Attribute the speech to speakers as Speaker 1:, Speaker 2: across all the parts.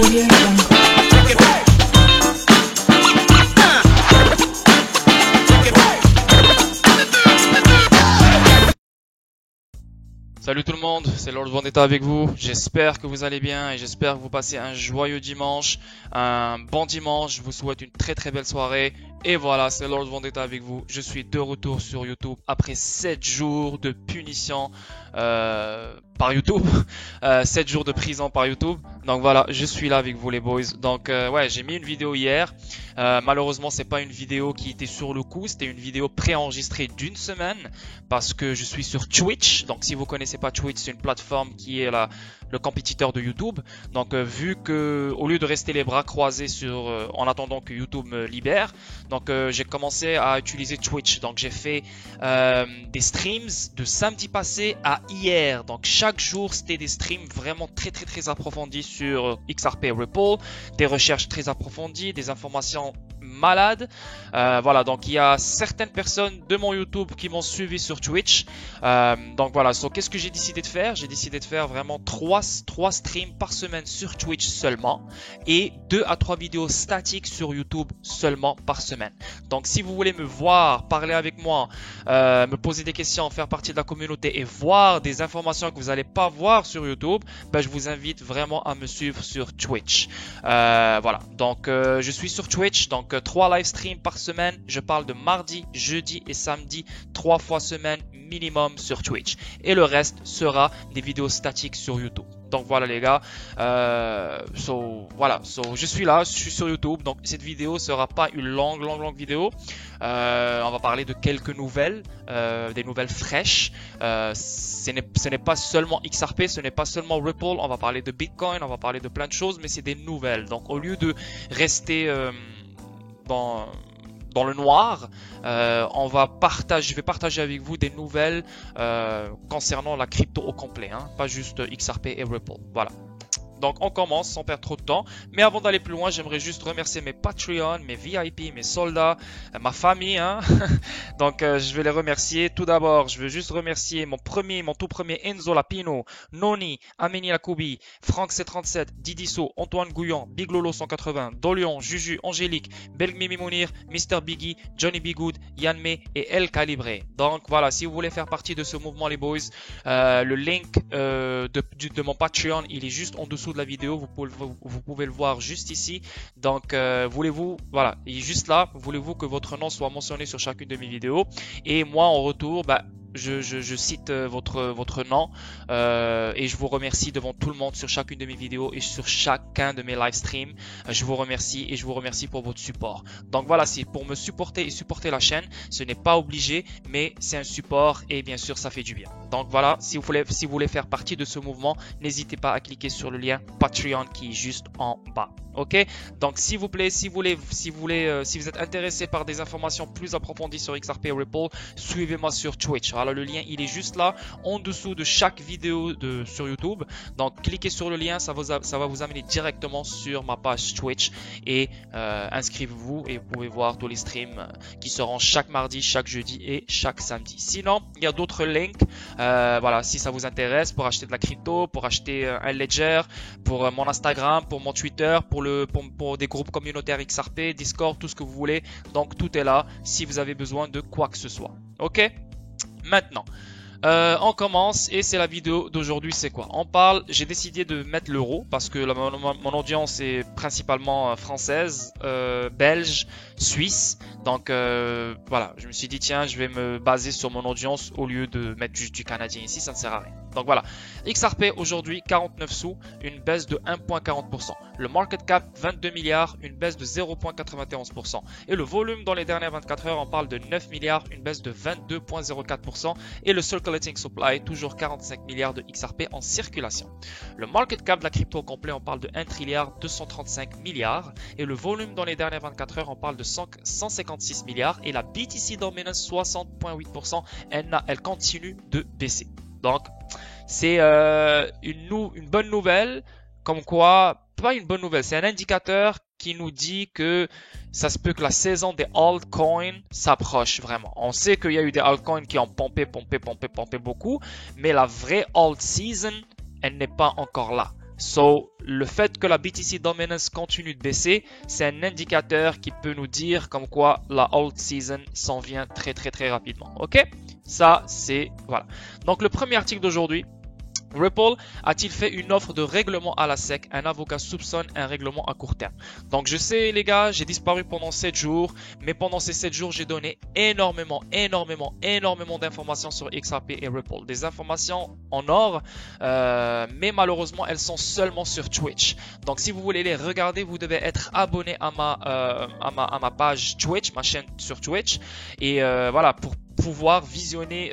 Speaker 1: Audio Jungle.
Speaker 2: Salut tout le monde, c'est Lord Vendetta avec vous. J'espère que vous allez bien et j'espère que vous passez un joyeux dimanche, un bon dimanche. Je vous souhaite une très très belle soirée. Et voilà, c'est Lord Vendetta avec vous. Je suis de retour sur YouTube après 7 jours de punition par YouTube, 7 jours de prison par YouTube. Donc voilà, je suis là avec vous les boys. Donc ouais, j'ai mis une vidéo hier. Malheureusement, c'est pas une vidéo qui était sur le coup, c'était une vidéo préenregistrée d'une semaine parce que je suis sur Twitch. Donc si vous connaissez pas Twitch, c'est une plateforme qui est le compétiteur de YouTube. Donc vu que au lieu de rester les bras croisés en attendant que YouTube me libère, donc j'ai commencé à utiliser Twitch. Donc j'ai fait des streams de samedi passé à hier. Donc chaque jour c'était des streams vraiment très très très approfondis sur XRP Ripple, des recherches très approfondies, des informations malades. Voilà, donc il y a certaines personnes de mon YouTube qui m'ont suivi sur Twitch. Donc voilà, qu'est-ce que j'ai décidé de faire? J'ai décidé de faire vraiment 3 streams par semaine sur Twitch seulement et 2 à 3 vidéos statiques sur YouTube seulement par semaine. Donc si vous voulez me voir, parler avec moi, me poser des questions, faire partie de la communauté et voir des informations que vous n'allez pas voir sur YouTube, ben, je vous invite vraiment à me suivre sur Twitch. Voilà, donc je suis sur Twitch, donc 3 live streams par semaine. Je parle de mardi, jeudi et samedi, 3 fois semaine minimum sur Twitch. Et le reste sera des vidéos statiques sur YouTube. Donc voilà les gars, je suis là, je suis sur YouTube. Donc cette vidéo sera pas une longue vidéo. On va parler de quelques nouvelles, des nouvelles fraîches. Ce n'est pas seulement XRP, ce n'est pas seulement Ripple. On va parler de Bitcoin, on va parler de plein de choses, mais c'est des nouvelles. Donc au lieu de rester dans le noir, je vais partager avec vous des nouvelles concernant la crypto au complet, hein, pas juste XRP et Ripple. Voilà. Donc on commence sans perdre trop de temps. Mais avant d'aller plus loin, j'aimerais juste remercier mes Patreons, mes VIP, mes soldats, ma famille. Hein. Donc je vais les remercier. Tout d'abord, je veux juste remercier mon tout premier Enzo Lapino, Noni, Amélie Lacoubi, Franck C37, Didiso, Antoine Gouillon, Big Lolo 180, Dolion, Juju, Angélique, Belgmimi Mounir, Mr. Biggie, Johnny Bigood, Yann May et El Calibré. Donc voilà, si vous voulez faire partie de ce mouvement les boys, le link de mon Patreon, il est juste en dessous de la vidéo, vous pouvez le voir juste ici. Donc voulez-vous, voilà, il est juste là, voulez-vous que votre nom soit mentionné sur chacune de mes vidéos et moi en retour, je cite votre nom et je vous remercie devant tout le monde sur chacune de mes vidéos et sur chacun de mes live streams. Je vous remercie et je vous remercie pour votre support. Donc voilà, c'est pour me supporter et supporter la chaîne. Ce n'est pas obligé, mais c'est un support et bien sûr ça fait du bien. Donc voilà, si vous voulez faire partie de ce mouvement, n'hésitez pas à cliquer sur le lien Patreon qui est juste en bas. Ok, donc s'il vous plaît, si vous êtes intéressé par des informations plus approfondies sur XRP Ripple, suivez-moi sur Twitch. Alors le lien il est juste là en dessous de chaque vidéo sur YouTube. Donc cliquez sur le lien, ça va vous amener directement sur ma page Twitch et inscrivez-vous et vous pouvez voir tous les streams qui seront chaque mardi, chaque jeudi et chaque samedi. Sinon, il y a d'autres links. Voilà, si ça vous intéresse pour acheter de la crypto, pour acheter un Ledger, pour mon Instagram, pour mon Twitter, pour des groupes communautaires XRP, Discord, tout ce que vous voulez. Donc tout est là si vous avez besoin de quoi que ce soit. Ok? Maintenant, on commence et c'est la vidéo d'aujourd'hui. C'est quoi? J'ai décidé de mettre l'euro parce que mon audience est principalement française, belge, suisse. Donc voilà, je me suis dit tiens, je vais me baser sur mon audience au lieu de mettre juste du canadien ici, ça ne sert à rien. Donc voilà, XRP aujourd'hui 49 sous, une baisse de 1,40%. Le market cap 22 milliards, une baisse de 0,91%. Et le volume dans les dernières 24 heures, on parle de 9 milliards, une baisse de 22,04%. Et le circulating supply, toujours 45 milliards de XRP en circulation. Le market cap de la crypto au complet, on parle de 1 trilliard 235 milliards. Et le volume dans les dernières 24 heures, on parle de 156 milliards. Et la BTC Dominance 60,8%, elle continue de baisser. Donc, c'est une bonne nouvelle, comme quoi, pas une bonne nouvelle, c'est un indicateur qui nous dit que ça se peut que la saison des altcoins s'approche vraiment. On sait qu'il y a eu des altcoins qui ont pompé beaucoup, mais la vraie alt season, elle n'est pas encore là. So, le fait que la BTC Dominance continue de baisser, c'est un indicateur qui peut nous dire comme quoi la alt season s'en vient très rapidement. Ok? Ça, c'est... Voilà. Donc, le premier article d'aujourd'hui, Ripple a-t-il fait une offre de règlement à la SEC? Un avocat soupçonne un règlement à court terme. Donc je sais les gars, j'ai disparu pendant 7 jours, mais pendant ces 7 jours, j'ai donné énormément d'informations sur XRP et Ripple. Des informations en or, mais malheureusement, elles sont seulement sur Twitch. Donc si vous voulez les regarder, vous devez être abonné à ma page Twitch, ma chaîne sur Twitch. Et voilà, pour pouvoir visionner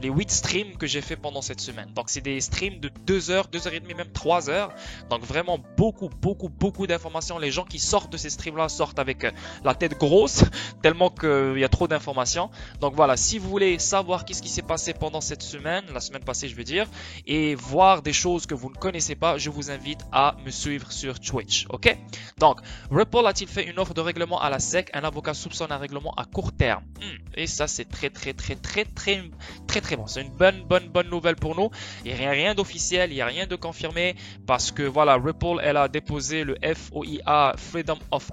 Speaker 2: les 8 streams que j'ai fait pendant cette semaine. Donc c'est des streams de 2 heures, 2 heures et demie, même 3 heures. Donc vraiment beaucoup d'informations. Les gens qui sortent de ces streams là sortent avec la tête grosse tellement qu'il y a trop d'informations. Donc voilà, si vous voulez savoir qu'est-ce qui s'est passé pendant cette semaine, la semaine passée je veux dire, et voir des choses que vous ne connaissez pas, je vous invite à me suivre sur Twitch. Ok? Donc Ripple a-t-il fait une offre de règlement à la SEC? Un avocat soupçonne un règlement à court terme. Et ça c'est très bon. C'est une bonne nouvelle pour nous. Il n'y a rien d'officiel, il n'y a rien de confirmé parce que voilà, Ripple elle a déposé le FOIA Freedom of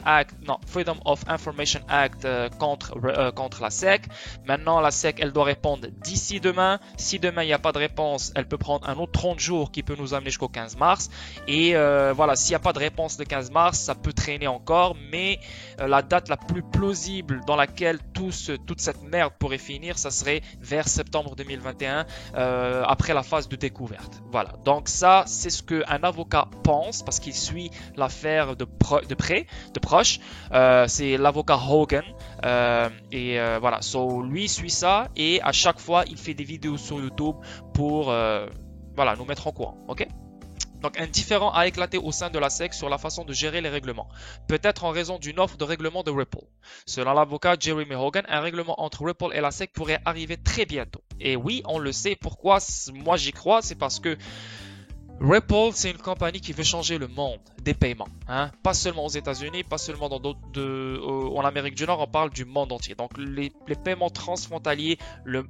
Speaker 2: Information Act contre la SEC. Maintenant la SEC elle doit répondre d'ici demain. Si demain il n'y a pas de réponse, elle peut prendre un autre 30 jours qui peut nous amener jusqu'au 15 mars. Et voilà, s'il n'y a pas de réponse le 15 mars, ça peut traîner encore, mais la date la plus plausible dans laquelle toute cette merde pourrait finir, ça serait vers septembre 2021 après la phase de découverte. Voilà, donc ça c'est ce qu'un avocat pense parce qu'il suit l'affaire de proche. C'est l'avocat Hogan voilà, so lui suit ça et à chaque fois il fait des vidéos sur YouTube pour voilà, nous mettre en courant. Ok? Donc un différend a éclaté au sein de la SEC sur la façon de gérer les règlements, peut-être en raison d'une offre de règlement de Ripple. Selon l'avocat Jeremy Hogan, un règlement entre Ripple et la SEC pourrait arriver très bientôt. Et oui, on le sait, pourquoi moi j'y crois, c'est parce que Ripple, c'est une compagnie qui veut changer le monde des paiements, hein? Pas seulement aux États-Unis, pas seulement en Amérique du Nord, on parle du monde entier. Donc les paiements transfrontaliers, le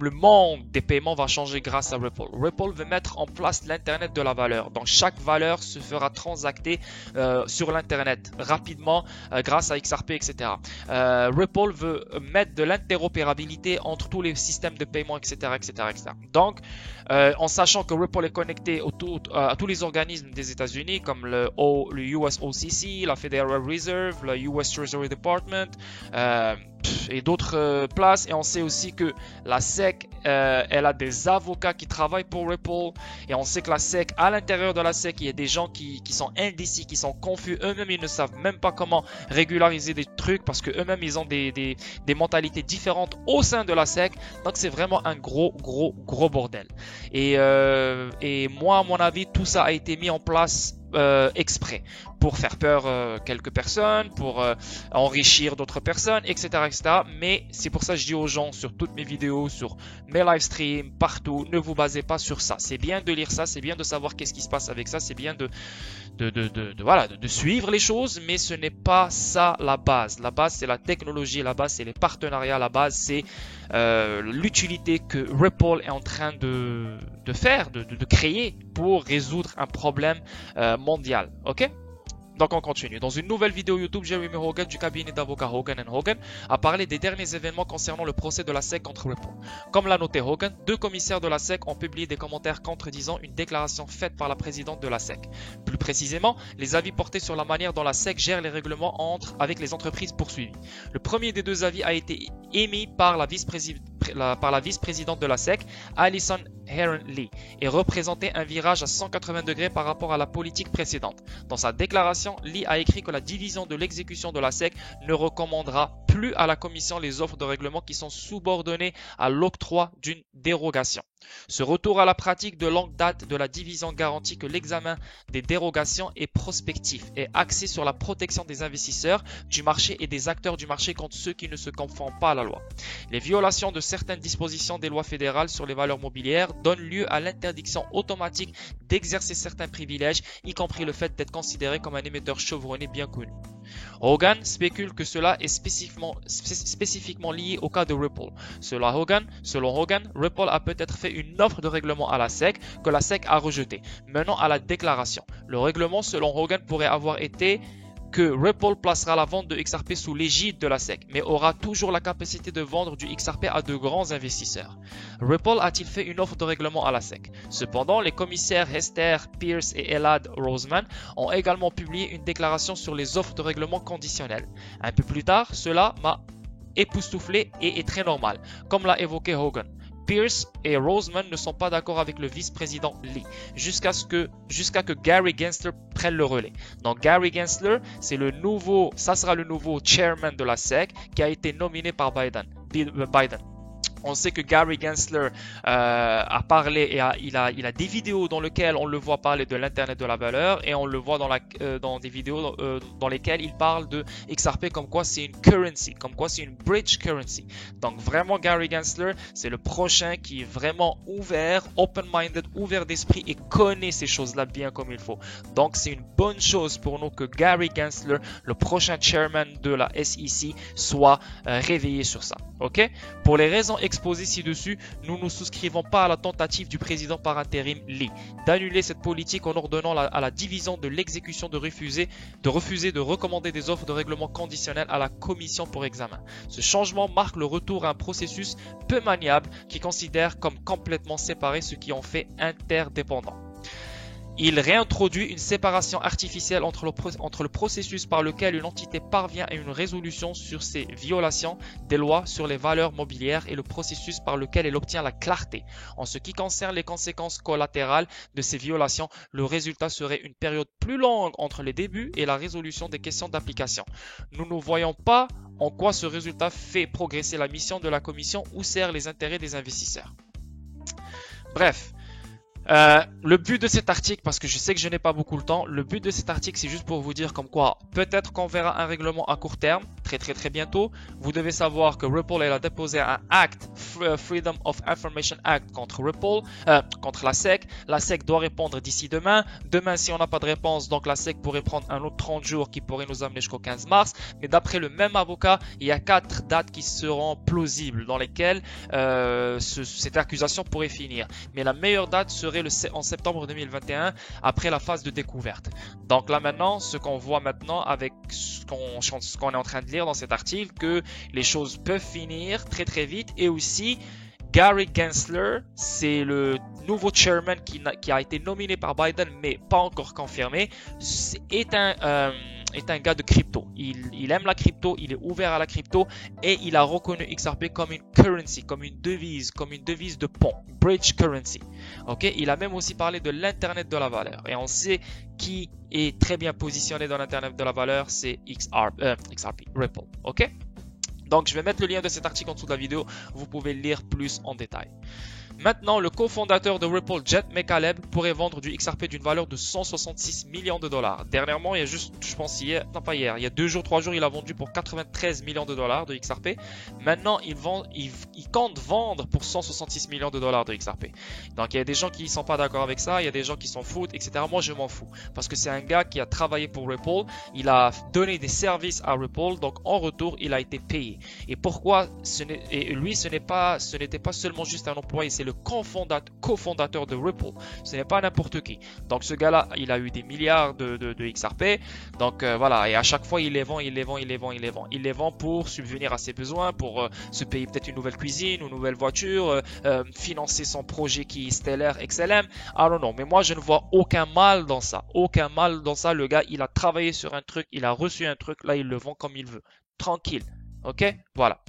Speaker 2: monde des paiements va changer grâce à Ripple. Ripple veut mettre en place l'Internet de la valeur. Donc chaque valeur se fera transacter sur l'Internet rapidement grâce à XRP, etc. Ripple veut mettre de l'interopérabilité entre tous les systèmes de paiement, etc. Donc, en sachant que Ripple est connecté à tous les organismes des États-Unis comme le US OCC, la Federal Reserve, le US Treasury Department et d'autres places. Et on sait aussi que la SEC, elle a des avocats qui travaillent pour Ripple. Et on sait que la SEC, à l'intérieur de la SEC, il y a des gens qui sont indécis, qui sont confus. Eux-mêmes, ils ne savent même pas comment régulariser des trucs parce que eux-mêmes, ils ont des mentalités différentes au sein de la SEC. Donc, c'est vraiment un gros bordel. Et moi, à mon avis, tout ça a été mis en place exprès pour faire peur quelques personnes, pour enrichir d'autres personnes, etc. Mais c'est pour ça que je dis aux gens sur toutes mes vidéos, sur mes live streams, partout, ne vous basez pas sur ça. C'est bien de lire ça, c'est bien de savoir qu'est-ce qui se passe avec ça, c'est bien de suivre les choses, mais ce n'est pas ça la base. La base, c'est la technologie, la base, c'est les partenariats, la base, c'est l'utilité que Ripple est en train de faire, de créer pour résoudre un problème mondial. Ok? Donc on continue. Dans une nouvelle vidéo YouTube, Jeremy Hogan du cabinet d'avocats Hogan & Hogan a parlé des derniers événements concernant le procès de la SEC contre Ripple. Comme l'a noté Hogan, 2 commissaires de la SEC ont publié des commentaires contredisant une déclaration faite par la présidente de la SEC. Plus précisément, les avis portés sur la manière dont la SEC gère les règlements avec les entreprises poursuivies. Le premier des 2 avis a été émis par la vice-présidente de la SEC, Alison Heron-Lee, et représentait un virage à 180 degrés par rapport à la politique précédente. Dans sa déclaration, Lee a écrit que la division de l'exécution de la SEC ne recommandera plus à la commission les offres de règlement qui sont subordonnées à l'octroi d'une dérogation. Ce retour à la pratique de longue date de la division garantit que l'examen des dérogations est prospectif et axé sur la protection des investisseurs du marché et des acteurs du marché contre ceux qui ne se conforment pas à la loi. Les violations de certaines dispositions des lois fédérales sur les valeurs mobilières donnent lieu à l'interdiction automatique d'exercer certains privilèges, y compris le fait d'être considéré comme un émetteur chevronné bien connu. Hogan spécule que cela est spécifiquement lié au cas de Ripple. Selon Hogan, Ripple a peut-être fait une offre de règlement à la SEC que la SEC a rejetée, menant à la déclaration. Le règlement, selon Hogan, pourrait avoir été que Ripple placera la vente de XRP sous l'égide de la SEC, mais aura toujours la capacité de vendre du XRP à de grands investisseurs. Ripple a-t-il fait une offre de règlement à la SEC? Cependant, les commissaires Hester Peirce et Elad Roseman ont également publié une déclaration sur les offres de règlement conditionnelles. Un peu plus tard, cela m'a époustouflé et est très normal, comme l'a évoqué Hogan. Peirce et Roseman ne sont pas d'accord avec le vice-président Lee jusqu'à que Gary Gensler prenne le relais. Donc Gary Gensler, ça sera le nouveau chairman de la SEC qui a été nominé par Biden. On sait que Gary Gensler a parlé et il a des vidéos dans lesquelles on le voit parler de l'internet de la valeur et on le voit dans des vidéos dans lesquelles il parle de XRP comme quoi c'est une currency, comme quoi c'est une bridge currency. Donc vraiment Gary Gensler, c'est le prochain qui est vraiment ouvert, open-minded, ouvert d'esprit et connaît ces choses-là bien comme il faut. Donc c'est une bonne chose pour nous que Gary Gensler, le prochain chairman de la SEC, soit réveillé sur ça. Ok? Pour les raisons exposées ci-dessus, nous ne souscrivons pas à la tentative du président par intérim Lee d'annuler cette politique en ordonnant à la division de l'exécution de refuser de recommander des offres de règlement conditionnel à la commission pour examen. Ce changement marque le retour à un processus peu maniable qui considère comme complètement séparé ce qui en fait interdépendant. Il réintroduit une séparation artificielle entre le processus par lequel une entité parvient à une résolution sur ses violations des lois sur les valeurs mobilières et le processus par lequel elle obtient la clarté. En ce qui concerne les conséquences collatérales de ces violations, le résultat serait une période plus longue entre les débuts et la résolution des questions d'application. Nous ne voyons pas en quoi ce résultat fait progresser la mission de la commission ou sert les intérêts des investisseurs. Bref. Le but de cet article, parce que je sais que je n'ai pas beaucoup le temps, le but de cet article c'est juste pour vous dire comme quoi peut-être qu'on verra un règlement à court terme, très bientôt. Vous devez savoir que Ripple elle a déposé un Act, Freedom of Information Act contre la SEC. La SEC doit répondre d'ici demain. Demain si on n'a pas de réponse, donc la SEC pourrait prendre un autre 30 jours qui pourrait nous amener jusqu'au 15 mars. Mais d'après le même avocat, il y a 4 dates qui seront plausibles dans lesquelles cette accusation pourrait finir. Mais la meilleure date serait en septembre 2021 après la phase de découverte. Donc là maintenant, ce qu'on voit maintenant avec ce qu'on est en train de lire dans cet article, que les choses peuvent finir très vite et aussi Gary Gensler, c'est le nouveau chairman qui a été nominé par Biden mais pas encore confirmé, est un gars de crypto. Il aime la crypto, il est ouvert à la crypto et il a reconnu XRP comme une currency, comme une devise de pont, bridge currency. Ok, il a même aussi parlé de l'internet de la valeur et on sait qui est très bien positionné dans l'internet de la valeur, c'est XRP, Ripple. Ok. Donc, je vais mettre le lien de cet article en dessous de la vidéo. Vous pouvez lire plus en détail. Maintenant, le cofondateur de Ripple, Jed McCaleb, pourrait vendre du XRP d'une valeur de 166 millions de dollars. Dernièrement, il y a juste, je pense il y a 2 jours, 3 jours, il a vendu pour 93 millions de dollars de XRP. Maintenant, il compte vendre pour 166 millions de dollars de XRP. Donc, il y a des gens qui ne sont pas d'accord avec ça, il y a des gens qui s'en foutent, etc. Moi, je m'en fous. Parce que c'est un gars qui a travaillé pour Ripple, il a donné des services à Ripple, donc en retour, il a été payé. Et pourquoi ce n'était pas seulement juste un employé, c'est le cofondateur de Ripple. Ce n'est pas n'importe qui. Donc ce gars-là, il a eu des milliards de XRP. Donc voilà, et à chaque fois, il les vend. Il les vend pour subvenir à ses besoins, pour se payer peut-être une nouvelle cuisine, une nouvelle voiture, financer son projet qui est stellaire, XLM. I don't know. Mais moi, je ne vois aucun mal dans ça. Aucun mal dans ça. Le gars, il a travaillé sur un truc, il a reçu un truc, là, il le vend comme il veut. Tranquille. Ok? Voilà.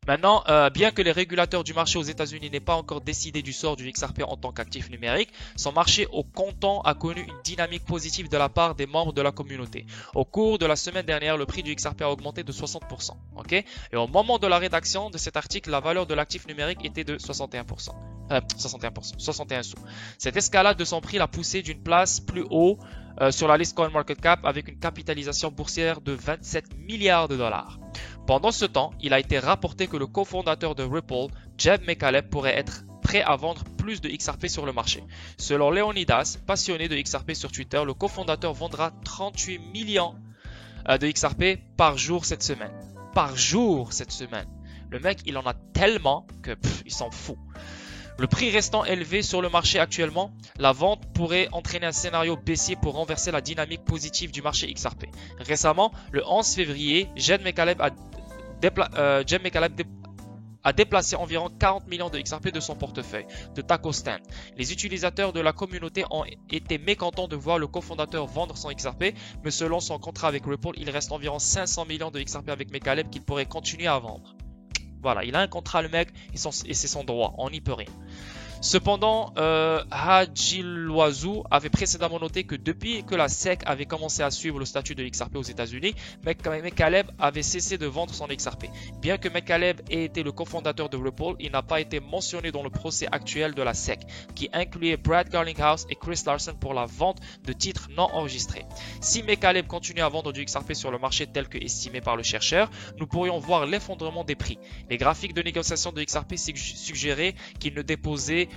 Speaker 2: Maintenant, bien que les régulateurs du marché aux États-Unis n'aient pas encore décidé du sort du XRP en tant qu'actif numérique, son marché au comptant a connu une dynamique positive de la part des membres de la communauté. Au cours de la semaine dernière, le prix du XRP a augmenté de 60%. Okay? Et au moment de la rédaction de cet article, la valeur de l'actif numérique était de 61%. 61 sous. Cette escalade de son prix l'a poussé d'une place plus haut sur la liste CoinMarketCap avec une capitalisation boursière de 27 milliards de dollars. Pendant ce temps, il a été rapporté que le cofondateur de Ripple, Jed McCaleb, pourrait être prêt à vendre plus de XRP sur le marché. Selon Leonidas, passionné de XRP sur Twitter, le cofondateur vendra 38 millions de XRP par jour cette semaine. Par jour cette semaine. Le mec, il en a tellement que il s'en fout. Le prix restant élevé sur le marché actuellement, la vente pourrait entraîner un scénario baissier pour renverser la dynamique positive du marché XRP. Récemment, le 11 février, Jed McCaleb a déplacé environ 40 millions de XRP de son portefeuille de Taco Stand. Les utilisateurs de la communauté ont été mécontents de voir le cofondateur vendre son XRP, mais selon son contrat avec Ripple, il reste environ 500 millions de XRP avec McCaleb qu'il pourrait continuer à vendre. Voilà, il a un contrat le mec et c'est son droit, on n'y peut rien. Cependant, Hajiloazou avait précédemment noté que depuis que la SEC avait commencé à suivre le statut de XRP aux États-Unis, McCaleb avait cessé de vendre son XRP. Bien que McCaleb ait été le cofondateur de Ripple, il n'a pas été mentionné dans le procès actuel de la SEC, qui incluait Brad Garlinghouse et Chris Larsen pour la vente de titres non enregistrés. Si McCaleb continue à vendre du XRP sur le marché tel que estimé par le chercheur, nous pourrions voir l'effondrement des prix. Les graphiques de négociation de XRP suggéraient qu'il ne déposait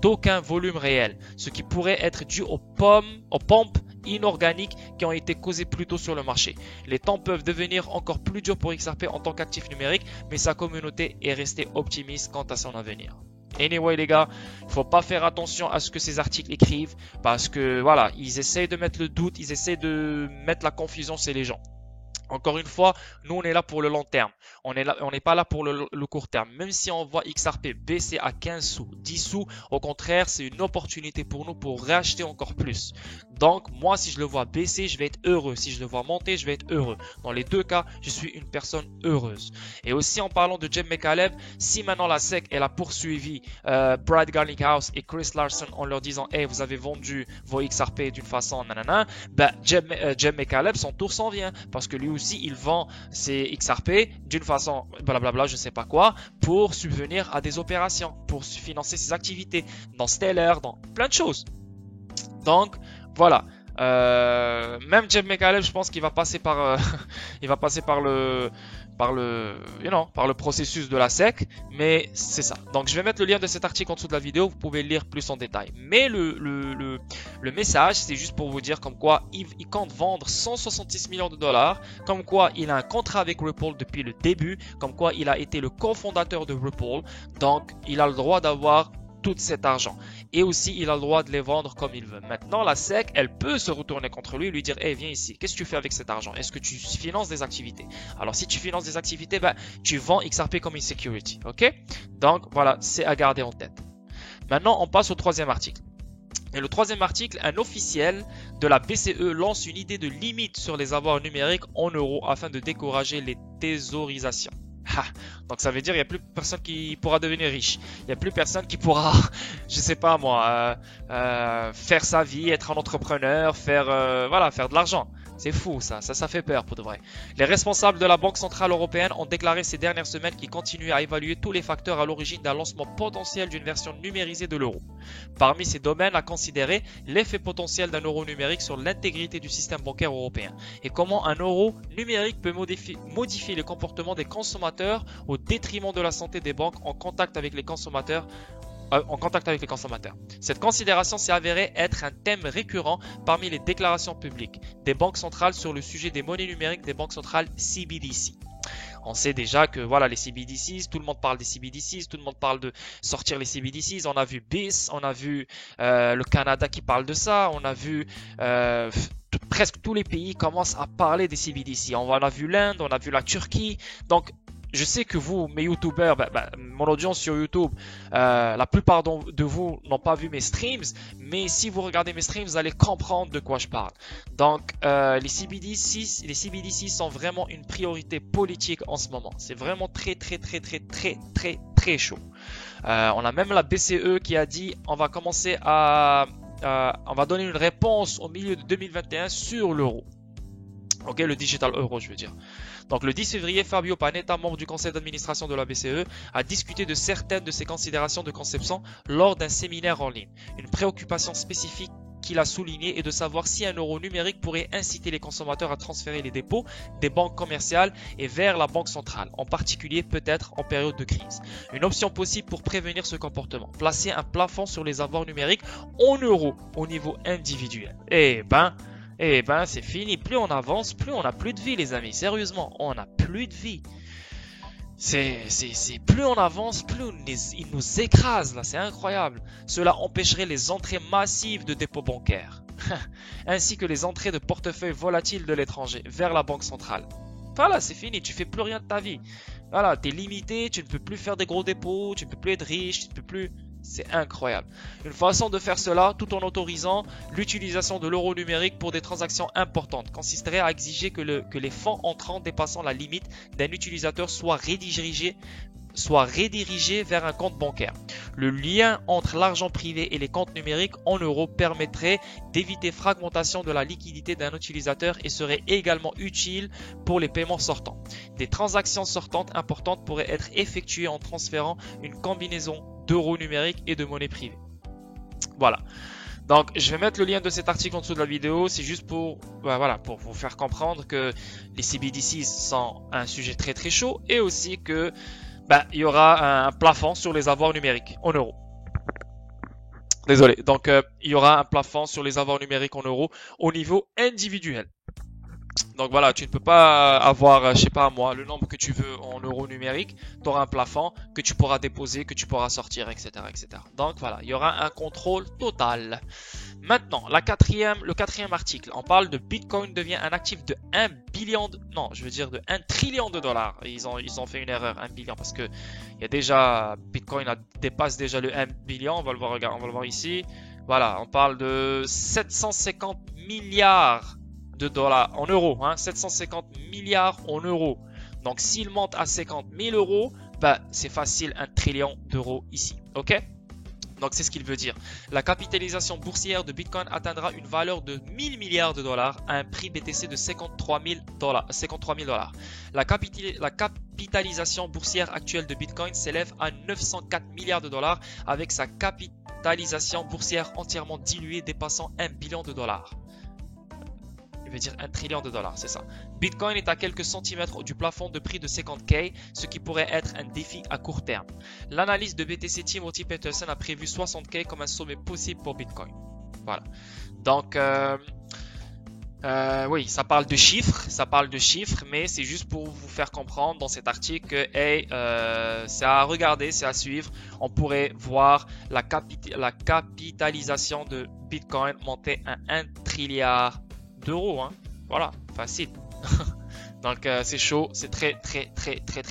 Speaker 2: d'aucun volume réel, ce qui pourrait être dû aux pompes inorganiques qui ont été causées plus tôt sur le marché. Les temps peuvent devenir encore plus durs pour XRP en tant qu'actif numérique, mais sa communauté est restée optimiste quant à son avenir. Anyway les gars, il faut pas faire attention à ce que ces articles écrivent, parce que voilà, ils essayent de mettre le doute, ils essayent de mettre la confusion chez les gens. Encore une fois, nous on est là pour le long terme. On n'est pas là pour le court terme. Même si on voit XRP baisser à 15 sous, 10 sous, au contraire, c'est une opportunité pour nous pour racheter encore plus. Donc, moi, si je le vois baisser, je vais être heureux. Si je le vois monter, je vais être heureux. Dans les deux cas, je suis une personne heureuse. Et aussi, en parlant de Jed McCaleb, si maintenant la SEC, elle a poursuivi Brad Garlinghouse et Chris Larsen en leur disant « Hey, vous avez vendu vos XRP d'une façon nanana », ben, Jed McCaleb, son tour s'en vient. Parce que lui aussi, il vend ses XRP d'une façon blablabla, je sais pas quoi, pour subvenir à des opérations, pour financer ses activités, dans Stellar, dans plein de choses. Donc, voilà. Même Jed McCaleb, je pense qu'il va passer par, il va passer par le processus de la SEC, mais c'est ça. Donc je vais mettre le lien de cet article en dessous de la vidéo, vous pouvez lire plus en détail. Mais le message, c'est juste pour vous dire comme quoi il compte vendre 166 millions de dollars, comme quoi il a un contrat avec Ripple depuis le début, comme quoi il a été le cofondateur de Ripple, donc il a le droit d'avoir tout cet argent. Et aussi, il a le droit de les vendre comme il veut. Maintenant, la SEC, elle peut se retourner contre lui et lui dire « Hey, viens ici, qu'est-ce que tu fais avec cet argent? Est-ce que tu finances des activités ?» Alors, si tu finances des activités, ben, tu vends XRP comme une security. Ok? Donc, voilà, c'est à garder en tête. Maintenant, on passe au troisième article. Et le troisième article, un officiel de la BCE lance une idée de limite sur les avoirs numériques en euros afin de décourager les thésaurisations. Donc ça veut dire qu'il n'y a plus personne qui pourra devenir riche. Il n'y a plus personne qui pourra, je sais pas moi, faire sa vie, être un entrepreneur, faire de l'argent. C'est fou ça fait peur pour de vrai. Les responsables de la Banque Centrale Européenne ont déclaré ces dernières semaines qu'ils continuent à évaluer tous les facteurs à l'origine d'un lancement potentiel d'une version numérisée de l'euro. Parmi ces domaines à considérer, l'effet potentiel d'un euro numérique sur l'intégrité du système bancaire européen et comment un euro numérique peut modifier le comportement des consommateurs au détriment de la santé des banques en contact avec les consommateurs. Cette considération s'est avérée être un thème récurrent parmi les déclarations publiques des banques centrales sur le sujet des monnaies numériques des banques centrales CBDC. On sait déjà que voilà les CBDCs, tout le monde parle des CBDCs, tout le monde parle de sortir les CBDCs. On a vu BIS, on a vu le Canada qui parle de ça, on a vu presque tous les pays commencent à parler des CBDC. On a vu l'Inde, on a vu la Turquie. Donc je sais que vous, mes youtubeurs, mon audience sur YouTube, la plupart de vous n'ont pas vu mes streams, mais si vous regardez mes streams, vous allez comprendre de quoi je parle. Donc, les CBDC sont vraiment une priorité politique en ce moment. C'est vraiment très chaud. On a même la BCE qui a dit, on va commencer on va donner une réponse au milieu de 2021 sur l'euro. Ok, le digital euro, je veux dire. Donc le 10 février, Fabio Panetta, membre du conseil d'administration de la BCE, a discuté de certaines de ses considérations de conception lors d'un séminaire en ligne. Une préoccupation spécifique qu'il a souligné est de savoir si un euro numérique pourrait inciter les consommateurs à transférer les dépôts des banques commerciales et vers la banque centrale, en particulier peut-être en période de crise. Une option possible pour prévenir ce comportement, placer un plafond sur les avoirs numériques en euros au niveau individuel. Eh ben, c'est fini. Plus on avance, plus on n'a plus de vie, les amis. Sérieusement, on n'a plus de vie. Plus on avance, plus il nous écrase là, c'est incroyable. Cela empêcherait les entrées massives de dépôts bancaires, ainsi que les entrées de portefeuilles volatiles de l'étranger vers la banque centrale. Voilà, c'est fini, tu fais plus rien de ta vie. Voilà, t'es limité, tu ne peux plus faire des gros dépôts, tu ne peux plus être riche, tu ne peux plus... C'est incroyable. Une façon de faire cela, tout en autorisant l'utilisation de l'euro numérique pour des transactions importantes, consisterait à exiger que les fonds entrants dépassant la limite d'un utilisateur soient redirigés vers un compte bancaire. Le lien entre l'argent privé et les comptes numériques en euros permettrait d'éviter fragmentation de la liquidité d'un utilisateur et serait également utile pour les paiements sortants. Des transactions sortantes importantes pourraient être effectuées en transférant une combinaison d'euros numériques et de monnaie privée. Voilà. Donc, je vais mettre le lien de cet article en dessous de la vidéo. C'est juste pour vous faire comprendre que les CBDCs sont un sujet très très chaud et aussi que il y aura un plafond sur les avoirs numériques en euros. Désolé. Donc, il y aura un plafond sur les avoirs numériques en euros au niveau individuel. Donc voilà, tu ne peux pas avoir, je sais pas moi, le nombre que tu veux en euros numériques. Tu auras un plafond que tu pourras déposer, que tu pourras sortir, etc., etc. Donc voilà, il y aura un contrôle total. Maintenant, le quatrième article, on parle de Bitcoin devient un actif de 1 billion, de 1 trillion de dollars. Ils ont fait une erreur, 1 billion, parce que il y a déjà, Bitcoin dépasse déjà le 1 billion, on va le voir ici. Voilà, on parle de 750 milliards de dollars en euros, 750 milliards en euros. Donc s'il monte à 50 000 euros, c'est facile, 1 trillion d'euros ici, ok? Donc c'est ce qu'il veut dire. La capitalisation boursière de Bitcoin atteindra une valeur de 1000 milliards de dollars à un prix BTC de 53 000 dollars. La capitalisation boursière actuelle de Bitcoin s'élève à 904 milliards de dollars avec sa capitalisation boursière entièrement diluée dépassant 1 billion de dollars. Il veut dire 1 trillion de dollars, c'est ça. Bitcoin est à quelques centimètres du plafond de prix de 50K, ce qui pourrait être un défi à court terme. L'analyse de BTC Timothy Peterson a prévu 60K comme un sommet possible pour Bitcoin. Voilà. Donc, oui, ça parle de chiffres, mais c'est juste pour vous faire comprendre dans cet article que, c'est à regarder, c'est à suivre. On pourrait voir la capitalisation de Bitcoin monter à 1 trilliard d'euros, voilà, facile. Donc c'est chaud, c'est très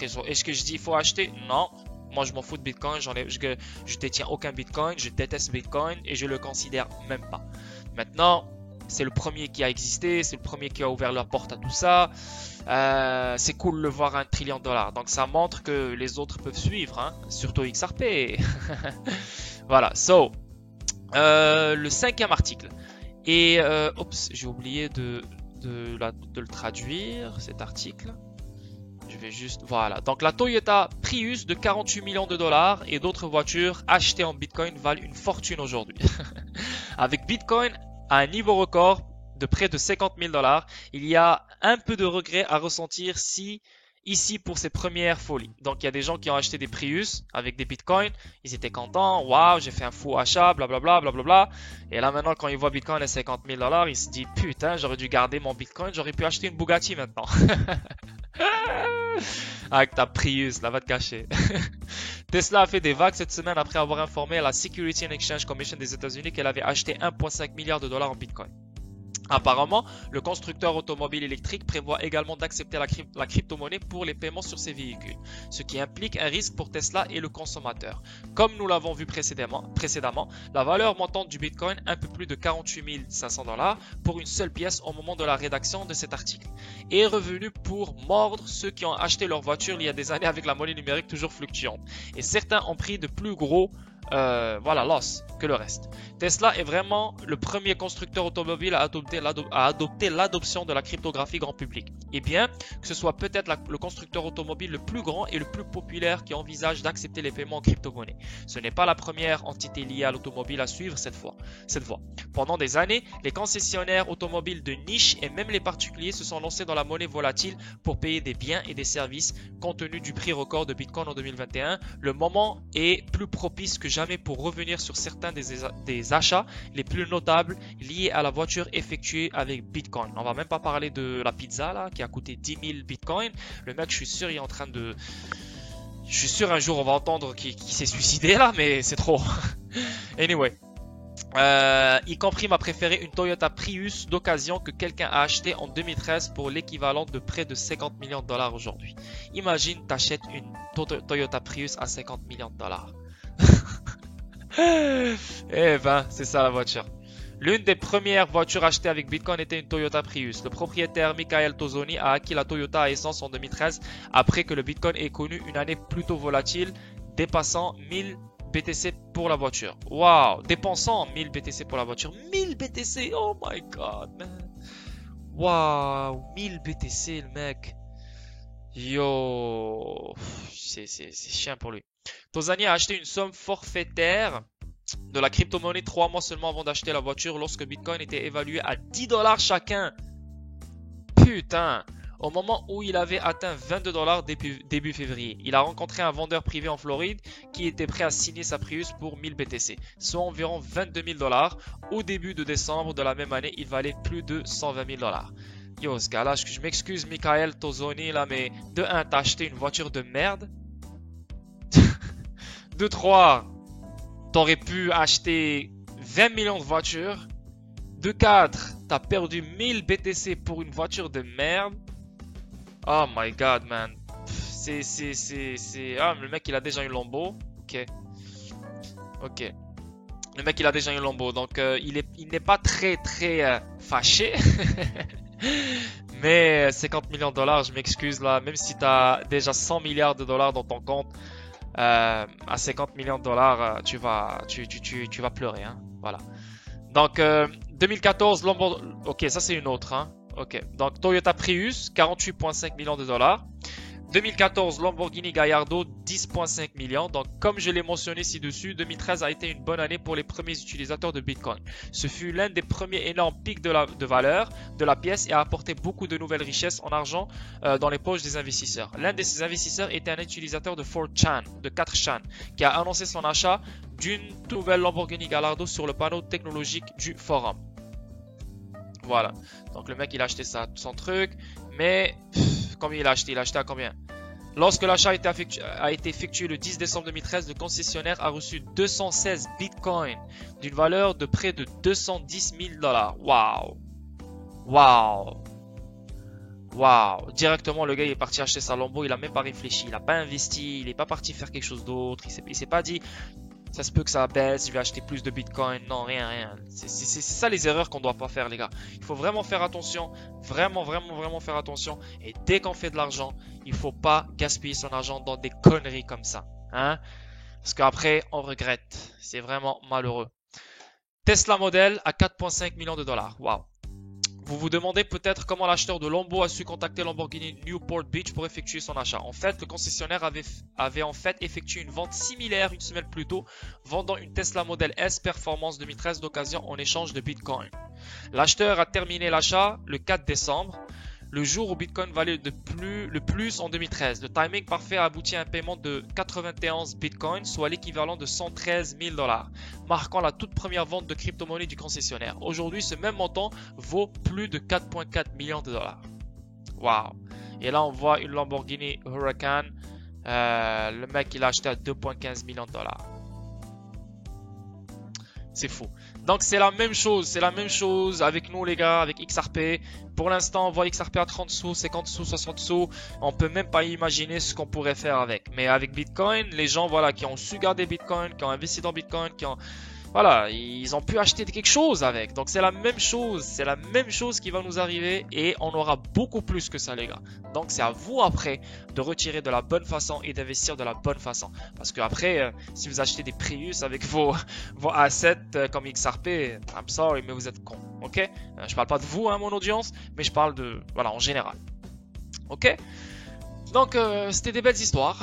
Speaker 2: chaud. Est-ce que je dis il faut acheter? Non, moi je m'en fous de Bitcoin, je détiens aucun Bitcoin, je déteste Bitcoin et je le considère même pas. Maintenant, c'est le premier qui a existé, c'est le premier qui a ouvert la porte à tout ça. C'est cool de le voir à 1 trillion de dollars, donc ça montre que les autres peuvent suivre, surtout XRP. Voilà, le 5e article. Et, j'ai oublié de le traduire, cet article. Je vais juste, voilà. Donc, la Toyota Prius de 48 millions de dollars et d'autres voitures achetées en Bitcoin valent une fortune aujourd'hui. Avec Bitcoin à un niveau record de près de 50 000 dollars, il y a un peu de regret à ressentir ici pour ces premières folies. Donc il y a des gens qui ont acheté des Prius avec des Bitcoins, ils étaient contents, waouh, j'ai fait un fou achat, blablabla, blablabla. Et là maintenant quand ils voient Bitcoin à 50 000 dollars, ils se disent putain, j'aurais dû garder mon Bitcoin, j'aurais pu acheter une Bugatti maintenant. Avec ta Prius, là va te cacher. Tesla a fait des vagues cette semaine après avoir informé la Securities and Exchange Commission des États-Unis qu'elle avait acheté 1,5 milliard de dollars en Bitcoin. Apparemment, le constructeur automobile électrique prévoit également d'accepter la crypto-monnaie pour les paiements sur ses véhicules, ce qui implique un risque pour Tesla et le consommateur. Comme nous l'avons vu précédemment, la valeur montante du Bitcoin, un peu plus de 48 500 dollars pour une seule pièce au moment de la rédaction de cet article, est revenue pour mordre ceux qui ont acheté leur voiture il y a des années avec la monnaie numérique toujours fluctuante. Et certains ont pris de plus gros loss que le reste. Tesla est vraiment le premier constructeur automobile à adopter l'adoption de la cryptographie grand public. Et bien que ce soit peut-être le constructeur automobile le plus grand et le plus populaire qui envisage d'accepter les paiements en crypto-monnaie. Ce n'est pas la première entité liée à l'automobile à suivre cette voie. Pendant des années, les concessionnaires automobiles de niche et même les particuliers se sont lancés dans la monnaie volatile pour payer des biens et des services compte tenu du prix record de Bitcoin en 2021. Le moment est plus propice que que jamais pour revenir sur certains des achats les plus notables liés à la voiture effectuée avec Bitcoin. On va même pas parler de la pizza là qui a coûté 10 000 Bitcoin. Le mec, je suis sûr, il est en train de... Je suis sûr un jour on va entendre qu'il s'est suicidé là, mais c'est trop. Anyway. Y compris ma préférée, une Toyota Prius d'occasion que quelqu'un a acheté en 2013 pour l'équivalent de près de 50 millions de dollars aujourd'hui. Imagine, t'achètes une Toyota Prius à 50 millions de dollars. Eh ben, c'est ça la voiture. L'une des premières voitures achetées avec Bitcoin était une Toyota Prius. Le propriétaire Michael Tozzoni a acquis la Toyota à essence en 2013 après que le Bitcoin ait connu une année plutôt volatile, dépassant 1000 BTC pour la voiture. Waouh, dépensant 1000 BTC pour la voiture. 1000 BTC, oh my god, man. Waouh, 1000 BTC, le mec. Yo, c'est chiant pour lui. Tozzani a acheté une somme forfaitaire de la crypto-monnaie 3 mois seulement avant d'acheter la voiture lorsque Bitcoin était évalué à 10 dollars chacun. Putain. Au moment où il avait atteint 22 dollars début février, il a rencontré un vendeur privé en Floride qui était prêt à signer sa Prius pour 1000 BTC, soit environ 22 000 dollars. Au début de décembre de la même année, il valait plus de 120 000 dollars. Yo, ce gars-là, je m'excuse Michael Tozzoni là, mais de 1, t'as acheté une voiture de merde. De 3, t'aurais pu acheter 20 millions de voitures. De 4, t'as perdu 1000 BTC pour une voiture de merde. Oh my god, man. Ah, le mec, il a déjà une Lambo. Ok. Ok. Le mec, il a déjà une Lambo. Donc, il n'est pas très fâché. Mais 50 millions de dollars, je m'excuse là. Même si tu as déjà 100 milliards de dollars dans ton compte, à 50 millions de dollars, tu vas pleurer. Hein. Voilà. Donc, 2014, Lambo... Ok, ça c'est une autre. Hein. Ok, donc Toyota Prius, 48,5 millions de dollars. 2014, Lamborghini Gallardo, 10,5 millions. Donc, comme je l'ai mentionné ci-dessus, 2013 a été une bonne année pour les premiers utilisateurs de Bitcoin. Ce fut l'un des premiers énormes pics de valeur de la pièce et a apporté beaucoup de nouvelles richesses en argent dans les poches des investisseurs. L'un de ces investisseurs était un utilisateur de 4chan, qui a annoncé son achat d'une nouvelle Lamborghini Gallardo sur le panneau technologique du forum. Voilà, donc le mec il a acheté son truc, mais combien il a acheté? Il a acheté à combien? Lorsque l'achat a été effectué le 10 décembre 2013, le concessionnaire a reçu 216 bitcoins d'une valeur de près de 210 000 dollars. Waouh! Waouh! Waouh! Directement, le gars il est parti acheter sa Lambo, il a même pas réfléchi, il a pas investi, il est pas parti faire quelque chose d'autre, il s'est pas dit ça se peut que ça baisse, je vais acheter plus de bitcoin. Non, rien. C'est ça les erreurs qu'on doit pas faire, les gars. Il faut vraiment faire attention. Vraiment faire attention. Et dès qu'on fait de l'argent, il faut pas gaspiller son argent dans des conneries comme ça. Hein? Parce qu'après, on regrette. C'est vraiment malheureux. Tesla Model à 4,5 millions de dollars. Waouh. Vous vous demandez peut-être comment l'acheteur de Lambo a su contacter Lamborghini Newport Beach pour effectuer son achat. En fait, le concessionnaire avait en fait effectué une vente similaire une semaine plus tôt, vendant une Tesla Model S Performance 2013 d'occasion en échange de Bitcoin. L'acheteur a terminé l'achat le 4 décembre, le jour où Bitcoin valait le plus en 2013. Le timing parfait a abouti à un paiement de 91 Bitcoins, soit l'équivalent de 113 000 dollars, marquant la toute première vente de crypto-monnaie du concessionnaire. Aujourd'hui, ce même montant vaut plus de 4,4 millions de dollars. Waouh! Et là, on voit une Lamborghini Huracan. Le mec, il a acheté à 2,15 millions de dollars. C'est fou. Donc c'est la même chose avec nous les gars, avec XRP. Pour l'instant on voit XRP à 30 sous, 50 sous, 60 sous. On peut même pas imaginer ce qu'on pourrait faire avec. Mais avec Bitcoin, les gens voilà qui ont su garder Bitcoin, qui ont investi dans Bitcoin, voilà, ils ont pu acheter quelque chose avec. Donc c'est la même chose qui va nous arriver et on aura beaucoup plus que ça les gars. Donc c'est à vous après de retirer de la bonne façon et d'investir de la bonne façon. Parce que après, si vous achetez des Prius avec vos assets comme XRP, I'm sorry mais vous êtes con, ok? Je parle pas de vous mon audience, mais je parle de, voilà, en général. Ok? Donc c'était des belles histoires.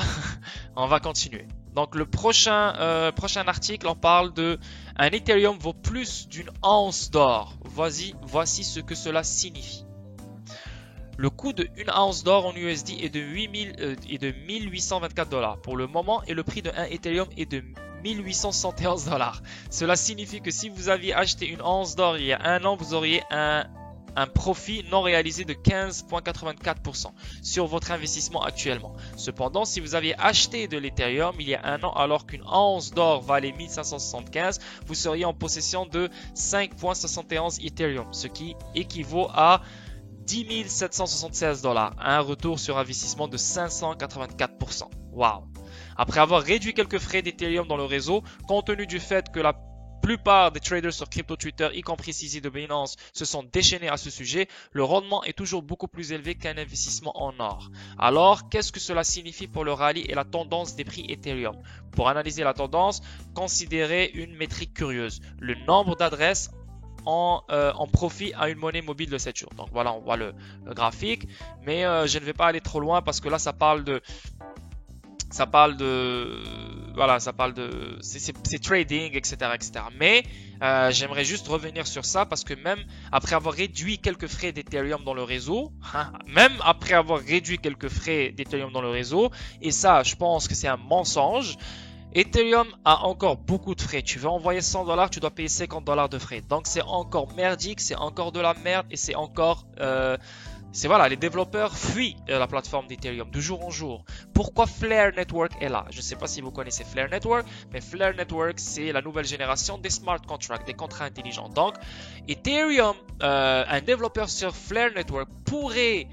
Speaker 2: On va continuer. Donc le prochain article, on parle de un Ethereum vaut plus d'une once d'or. Voici ce que cela signifie. Le coût de une once d'or en USD est de 1824 dollars pour le moment et le prix de 1 Ethereum est de 1871 $. Cela signifie que si vous aviez acheté une once d'or il y a un an, vous auriez un profit non réalisé de 15,84% sur votre investissement actuellement. Cependant, si vous aviez acheté de l'Ethereum il y a un an alors qu'une once d'or valait 1575, vous seriez en possession de 5,71 Ethereum, ce qui équivaut à 10 776 $, un retour sur investissement de 584%. Waouh! Après avoir réduit quelques frais d'Ethereum dans le réseau, compte tenu du fait que la plupart des traders sur crypto Twitter, y compris CZ de Binance, se sont déchaînés à ce sujet, le rendement est toujours beaucoup plus élevé qu'un investissement en or. Alors, qu'est-ce que cela signifie pour le rallye et la tendance des prix Ethereum? Pour analyser la tendance, considérez une métrique curieuse, le nombre d'adresses en profit à une monnaie mobile de 7 jours. Donc voilà, on voit le graphique, mais je ne vais pas aller trop loin parce que là ça parle de c'est trading, etc., etc. Mais j'aimerais juste revenir sur ça parce que même après avoir réduit quelques frais d'Ethereum dans le réseau, et ça je pense que c'est un mensonge, Ethereum a encore beaucoup de frais. Tu veux envoyer 100 $, tu dois payer 50 $ de frais. Donc c'est encore merdique, c'est encore de la merde et c'est encore... les développeurs fuient la plateforme d'Ethereum de jour en jour. Pourquoi Flare Network est là? Je ne sais pas si vous connaissez Flare Network, mais Flare Network c'est la nouvelle génération des smart contracts, des contrats intelligents. Donc Ethereum, un développeur sur Flare Network pourrait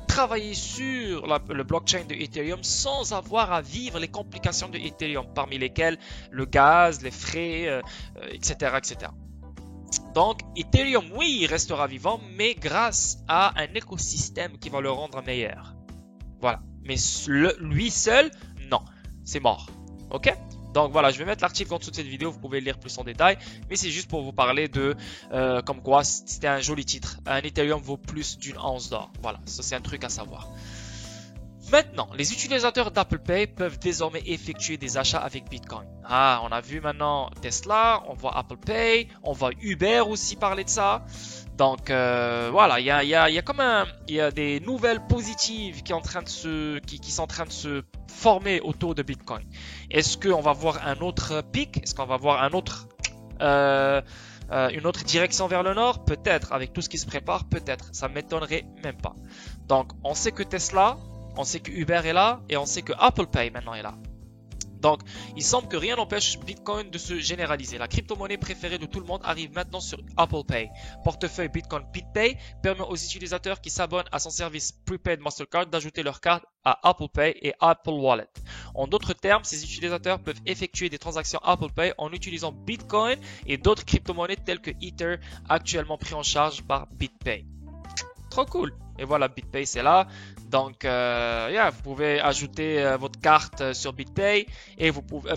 Speaker 2: travailler sur le blockchain de Ethereum sans avoir à vivre les complications de Ethereum, parmi lesquelles le gaz, les frais, etc., etc. Donc, Ethereum, oui, il restera vivant, mais grâce à un écosystème qui va le rendre meilleur. Voilà. Mais lui seul, non. C'est mort. Ok? Donc voilà, je vais mettre l'article en dessous de cette vidéo, vous pouvez le lire plus en détail. Mais c'est juste pour vous parler de comme quoi c'était un joli titre. Un Ethereum vaut plus d'une once d'or. Voilà, ça c'est un truc à savoir. Maintenant, les utilisateurs d'Apple Pay peuvent désormais effectuer des achats avec Bitcoin. Ah, on a vu maintenant Tesla, on voit Apple Pay, on voit Uber aussi parler de ça. Donc voilà, il y a des nouvelles positives qui sont en train de se former autour de Bitcoin. Est-ce qu'on va voir un autre pic? Est-ce qu'on va voir une autre direction vers le nord? Peut-être, avec tout ce qui se prépare, peut-être. Ça m'étonnerait même pas. Donc, on sait que Tesla, on sait que Uber est là et on sait que Apple Pay maintenant est là. Donc, il semble que rien n'empêche Bitcoin de se généraliser. La crypto-monnaie préférée de tout le monde arrive maintenant sur Apple Pay. Portefeuille Bitcoin BitPay permet aux utilisateurs qui s'abonnent à son service Prepaid Mastercard d'ajouter leur carte à Apple Pay et Apple Wallet. En d'autres termes, ces utilisateurs peuvent effectuer des transactions Apple Pay en utilisant Bitcoin et d'autres crypto-monnaies telles que Ether, actuellement pris en charge par BitPay. Trop cool! Et voilà, BitPay c'est là. Donc, vous pouvez ajouter votre carte sur BitPay et vous pouvez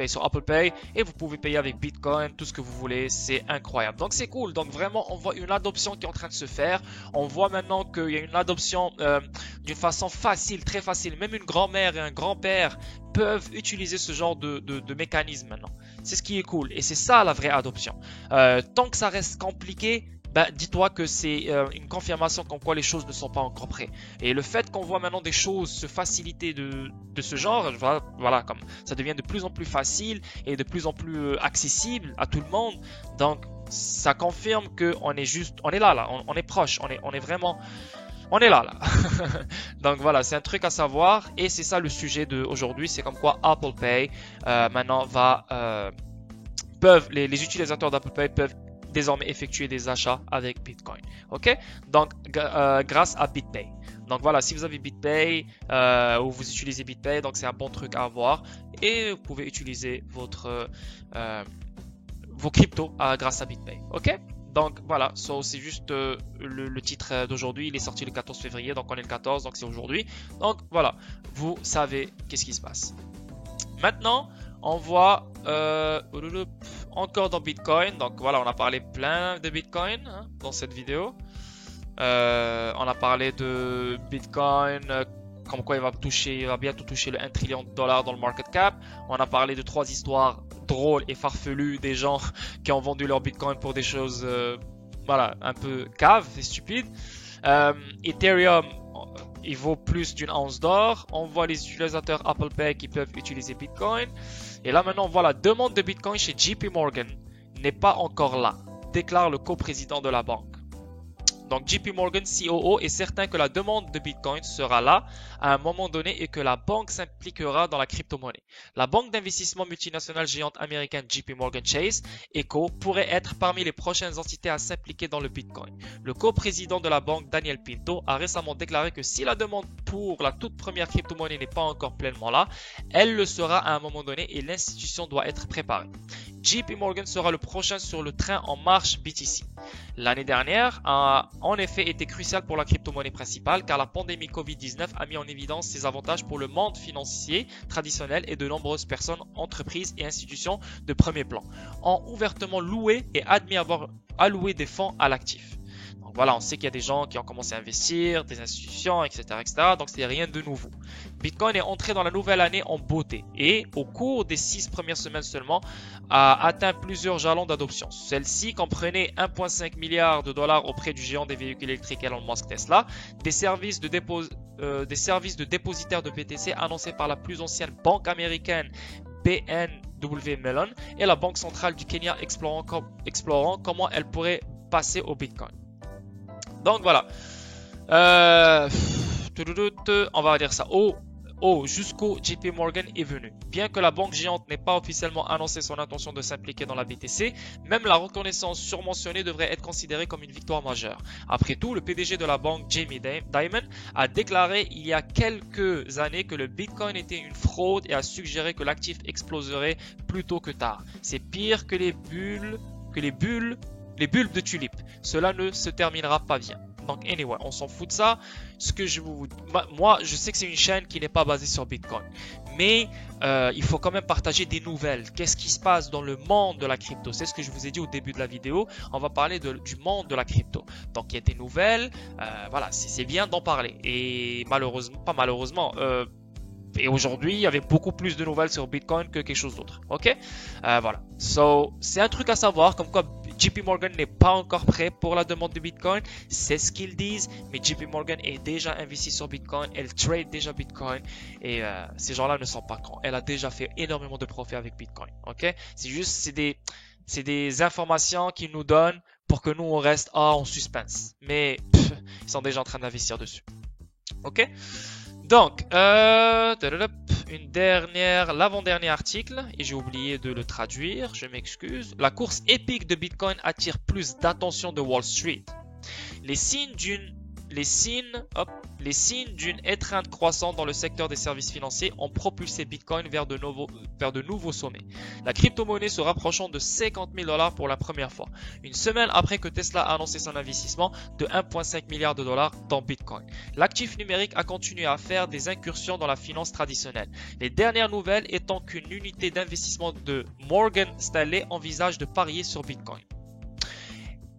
Speaker 2: sur Apple Pay et vous pouvez payer avec Bitcoin, tout ce que vous voulez. C'est incroyable. Donc, c'est cool. Donc, vraiment, on voit une adoption qui est en train de se faire. On voit maintenant qu'il y a une adoption d'une façon facile, très facile. Même une grand-mère et un grand-père peuvent utiliser ce genre de mécanisme maintenant. C'est ce qui est cool et c'est ça la vraie adoption. Tant que ça reste compliqué, dis-toi que c'est une confirmation comme quoi les choses ne sont pas encore prêtes. Et le fait qu'on voit maintenant des choses se faciliter de ce genre, voilà, comme ça devient de plus en plus facile et de plus en plus accessible à tout le monde. Donc, ça confirme qu'on est là, on est proche, on est là. Donc voilà, c'est un truc à savoir et c'est ça le sujet d'aujourd'hui. C'est comme quoi Apple Pay maintenant les utilisateurs d'Apple Pay peuvent désormais effectuer des achats avec Bitcoin. Ok? Donc, grâce à BitPay. Donc voilà, si vous avez BitPay ou vous utilisez BitPay, donc c'est un bon truc à avoir. Et vous pouvez utiliser vos cryptos grâce à BitPay. Ok? Donc voilà, c'est juste le titre d'aujourd'hui. Il est sorti le 14 février, donc on est le 14, donc c'est aujourd'hui. Donc voilà, vous savez qu'est-ce qui se passe. Maintenant, on voit encore dans Bitcoin. Donc voilà, on a parlé plein de Bitcoin dans cette vidéo. On a parlé de Bitcoin, comme quoi il va bientôt toucher le 1 trillion de dollars dans le market cap. On a parlé de 3 histoires drôles et farfelues des gens qui ont vendu leur Bitcoin pour des choses un peu caves et stupides. Ethereum, il vaut plus d'une once d'or. On voit les utilisateurs Apple Pay qui peuvent utiliser Bitcoin. Et là maintenant, voilà, demande de Bitcoin chez JP Morgan n'est pas encore là, déclare le coprésident de la banque. Donc JP Morgan COO est certain que la demande de Bitcoin sera là à un moment donné et que la banque s'impliquera dans la crypto-monnaie. La banque d'investissement multinationale géante américaine JP Morgan Chase Echo pourrait être parmi les prochaines entités à s'impliquer dans le Bitcoin. Le coprésident de la banque Daniel Pinto a récemment déclaré que si la demande pour la toute première crypto-monnaie n'est pas encore pleinement là, elle le sera à un moment donné et l'institution doit être préparée. JP Morgan sera le prochain sur le train en marche BTC. L'année dernière a en effet été cruciale pour la crypto-monnaie principale car la pandémie Covid-19 a mis en évidence ses avantages pour le monde financier traditionnel et de nombreuses personnes, entreprises et institutions de premier plan ont ouvertement loué et admis avoir alloué des fonds à l'actif. Donc voilà, on sait qu'il y a des gens qui ont commencé à investir, des institutions, etc. Donc c'est rien de nouveau. Bitcoin est entré dans la nouvelle année en beauté et au cours des 6 premières semaines seulement a atteint plusieurs jalons d'adoption. Celle-ci comprenait 1,5 milliard de dollars auprès du géant des véhicules électriques Elon Musk Tesla, des services de dépositaires de BTC annoncés par la plus ancienne banque américaine BNW Mellon et la banque centrale du Kenya explorant comment elle pourrait passer au Bitcoin. Donc voilà, on va dire ça, jusqu'où JP Morgan est venu. Bien que la banque géante n'ait pas officiellement annoncé son intention de s'impliquer dans la BTC, même la reconnaissance surmentionnée devrait être considérée comme une victoire majeure. Après tout, le PDG de la banque, Jamie Dimon, a déclaré il y a quelques années que le Bitcoin était une fraude et a suggéré que l'actif exploserait plus tôt que tard. C'est pire que les bulles de tulipes. Cela ne se terminera pas bien. Donc anyway, on s'en fout de ça. Moi, je sais que c'est une chaîne qui n'est pas basée sur Bitcoin, mais il faut quand même partager des nouvelles. Qu'est-ce qui se passe dans le monde de la crypto? C'est ce que je vous ai dit au début de la vidéo. On va parler du monde de la crypto. Donc il y a des nouvelles. Voilà, c'est bien d'en parler. Et et aujourd'hui, il y avait beaucoup plus de nouvelles sur Bitcoin que quelque chose d'autre. Ok, voilà. So, c'est un truc à savoir, comme quoi JP Morgan n'est pas encore prêt pour la demande de Bitcoin. C'est ce qu'ils disent, mais JP Morgan est déjà investi sur Bitcoin. Elle trade déjà Bitcoin. Et ces gens-là ne sont pas cons. Elle a déjà fait énormément de profits avec Bitcoin. Ok, c'est des informations qu'ils nous donnent pour que nous, on reste en suspense. Mais ils sont déjà en train d'investir dessus. Ok. Donc, l'avant-dernier article, et j'ai oublié de le traduire, je m'excuse. La course épique de Bitcoin attire plus d'attention de Wall Street. Les signes d'une étreinte croissante dans le secteur des services financiers ont propulsé Bitcoin vers de nouveaux sommets. La crypto-monnaie se rapprochant de 50 000 $ pour la première fois, une semaine après que Tesla a annoncé son investissement de 1,5 milliard de dollars dans Bitcoin. L'actif numérique a continué à faire des incursions dans la finance traditionnelle. Les dernières nouvelles étant qu'une unité d'investissement de Morgan Stanley envisage de parier sur Bitcoin.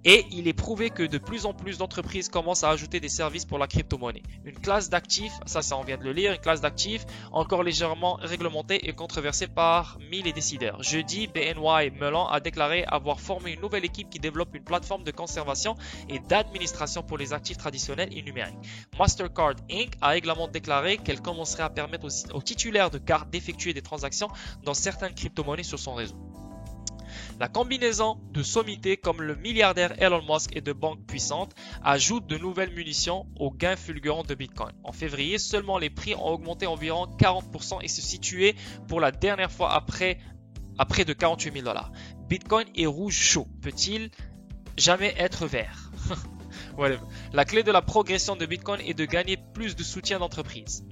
Speaker 2: Et il est prouvé que de plus en plus d'entreprises commencent à ajouter des services pour la crypto-monnaie. Une classe d'actifs, ça on vient de le lire, une classe d'actifs encore légèrement réglementée et controversée parmi les décideurs. Jeudi, BNY Mellon a déclaré avoir formé une nouvelle équipe qui développe une plateforme de conservation et d'administration pour les actifs traditionnels et numériques. Mastercard Inc. a également déclaré qu'elle commencerait à permettre aux titulaires de cartes d'effectuer des transactions dans certaines crypto-monnaies sur son réseau. La combinaison de sommités comme le milliardaire Elon Musk et de banques puissantes ajoute de nouvelles munitions aux gains fulgurants de Bitcoin. En février, seulement les prix ont augmenté environ 40% et se situaient pour la dernière fois à près de 48 000 $. Bitcoin est rouge chaud. Peut-il jamais être vert? La clé de la progression de Bitcoin est de gagner plus de soutien d'entreprise.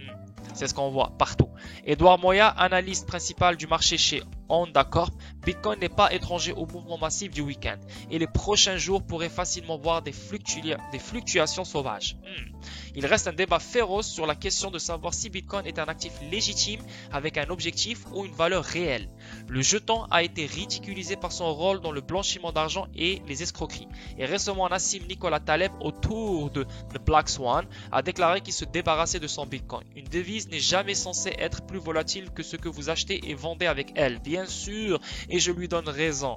Speaker 2: C'est ce qu'on voit partout. Edouard Moya, analyste principal du marché chez Honda Corp, Bitcoin n'est pas étranger au mouvement massif du week-end et les prochains jours pourraient facilement voir des fluctuations sauvages. Il reste un débat féroce sur la question de savoir si Bitcoin est un actif légitime avec un objectif ou une valeur réelle. Le jeton a été ridiculisé par son rôle dans le blanchiment d'argent et les escroqueries. Et récemment, Nassim Nicolas Taleb, autour de The Black Swan, a déclaré qu'il se débarrassait de son Bitcoin. Une devise n'est jamais censée être plus volatile que ce que vous achetez et vendez avec elle. Bien sûr, et je lui donne raison.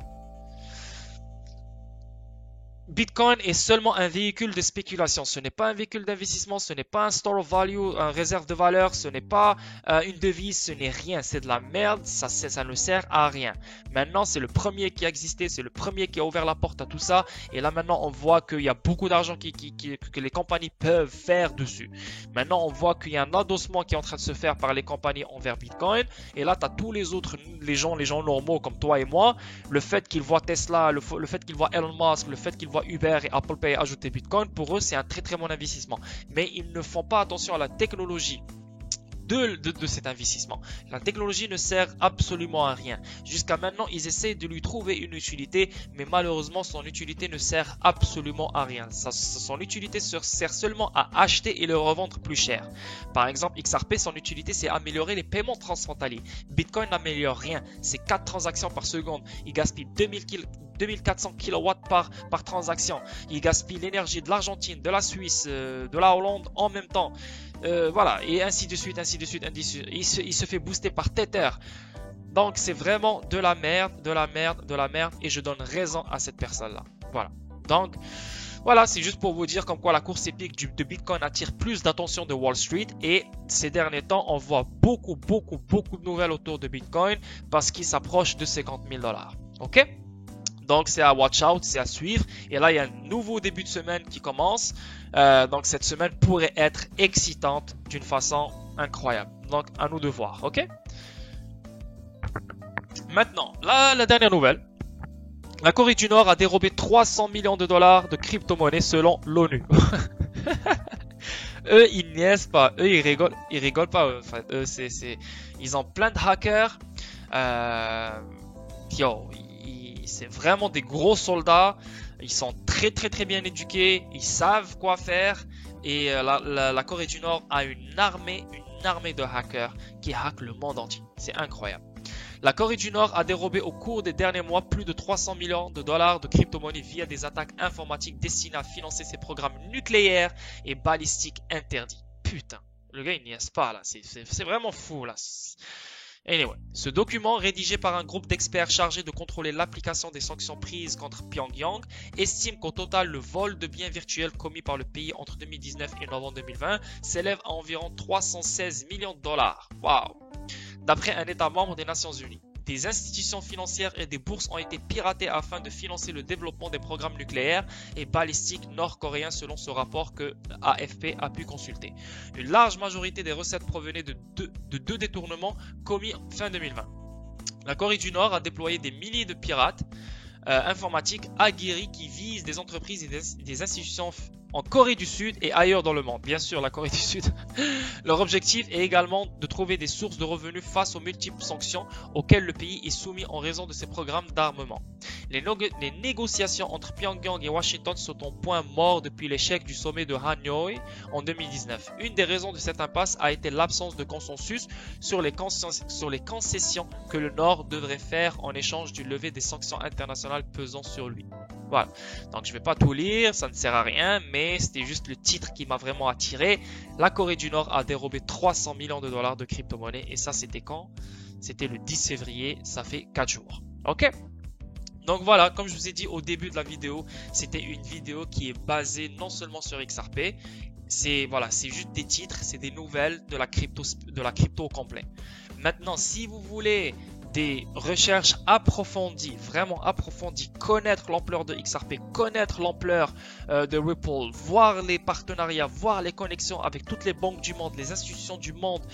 Speaker 2: Bitcoin est seulement un véhicule de spéculation. Ce n'est pas un véhicule d'investissement, ce n'est pas un store of value, un réserve de valeur, ce n'est pas une devise, ce n'est rien. C'est de la merde, ça ne sert à rien. Maintenant, c'est le premier qui a existé, c'est le premier qui a ouvert la porte à tout ça. Et là, maintenant, on voit qu'il y a beaucoup d'argent que les compagnies peuvent faire dessus. Maintenant, on voit qu'il y a un adossement qui est en train de se faire par les compagnies envers Bitcoin. Et là, tu as tous les autres, les gens normaux comme toi et moi. Le fait qu'ils voient Tesla, le fait qu'ils voient Elon Musk, le fait qu'ils voient Uber et Apple Pay ajouter Bitcoin, pour eux, c'est un très très bon investissement. Mais ils ne font pas attention à la technologie de cet investissement. La technologie ne sert absolument à rien. Jusqu'à maintenant, ils essaient de lui trouver une utilité, mais malheureusement, son utilité ne sert absolument à rien. Son utilité sert seulement à acheter et le revendre plus cher. Par exemple, XRP, son utilité, c'est améliorer les paiements transfrontaliers. Bitcoin n'améliore rien. C'est 4 transactions par seconde. Il gaspille 2400 kW par transaction. Il gaspille l'énergie de l'Argentine, de la Suisse, de la Hollande en même temps. Voilà, et ainsi de suite, ainsi de suite, ainsi de suite. Il se fait booster par Tether. Donc c'est vraiment de la merde, de la merde, de la merde. Et je donne raison à cette personne-là. Voilà. Donc voilà, c'est juste pour vous dire comme quoi la course épique de Bitcoin attire plus d'attention de Wall Street. Et ces derniers temps, on voit beaucoup de nouvelles autour de Bitcoin parce qu'il s'approche de 50 000 $. Ok? Donc c'est à watch out, c'est à suivre. Et là, il y a un nouveau début de semaine qui commence. Donc cette semaine pourrait être excitante d'une façon incroyable. Donc à nous de voir, ok? Maintenant, là, la dernière nouvelle. La Corée du Nord a dérobé 300 millions de dollars de crypto-monnaies selon l'ONU. Eux, ils niaisent pas. Eux, ils rigolent pas. Enfin, eux, ils ont plein de hackers. C'est vraiment des gros soldats. Ils sont très bien éduqués. Ils savent quoi faire. Et la Corée du Nord a une armée de hackers qui hackent le monde entier. C'est incroyable. La Corée du Nord a dérobé au cours des derniers mois plus de 300 millions de dollars de crypto-monnaies via des attaques informatiques destinées à financer ses programmes nucléaires et balistiques interdits. Putain, le gars il n'y est pas là. C'est vraiment fou là. Anyway, ce document, rédigé par un groupe d'experts chargé de contrôler l'application des sanctions prises contre Pyongyang, estime qu'au total, le vol de biens virtuels commis par le pays entre 2019 et novembre 2020 s'élève à environ 316 millions de dollars. Waouh! D'après un État membre des Nations Unies, des institutions financières et des bourses ont été piratées afin de financer le développement des programmes nucléaires et balistiques nord-coréens selon ce rapport que AFP a pu consulter. Une large majorité des recettes provenaient de deux détournements commis fin 2020. La Corée du Nord a déployé des milliers de pirates informatiques aguerris qui visent des entreprises et des institutions en Corée du Sud et ailleurs dans le monde. Bien sûr, la Corée du Sud. Leur objectif est également de trouver des sources de revenus face aux multiples sanctions auxquelles le pays est soumis en raison de ses programmes d'armement. Les négociations entre Pyongyang et Washington sont au point mort depuis l'échec du sommet de Hanoi en 2019. Une des raisons de cette impasse a été l'absence de consensus sur les concessions que le Nord devrait faire en échange du lever des sanctions internationales pesant sur lui. Voilà, donc je vais pas tout lire, ça ne sert à rien, mais c'était juste le titre qui m'a vraiment attiré. La Corée du Nord a dérobé 300 millions de dollars de crypto-monnaies et ça c'était quand? C'était le 10 février, ça fait 4 jours. Ok? Donc voilà, comme je vous ai dit au début de la vidéo, c'était une vidéo qui est basée non seulement sur XRP, c'est juste des titres, c'est des nouvelles de la crypto au complet. Maintenant, si vous voulez des recherches approfondies, vraiment approfondies, connaître l'ampleur de XRP, connaître l'ampleur de Ripple, voir les partenariats, voir les connexions avec toutes les banques du monde, les institutions du monde,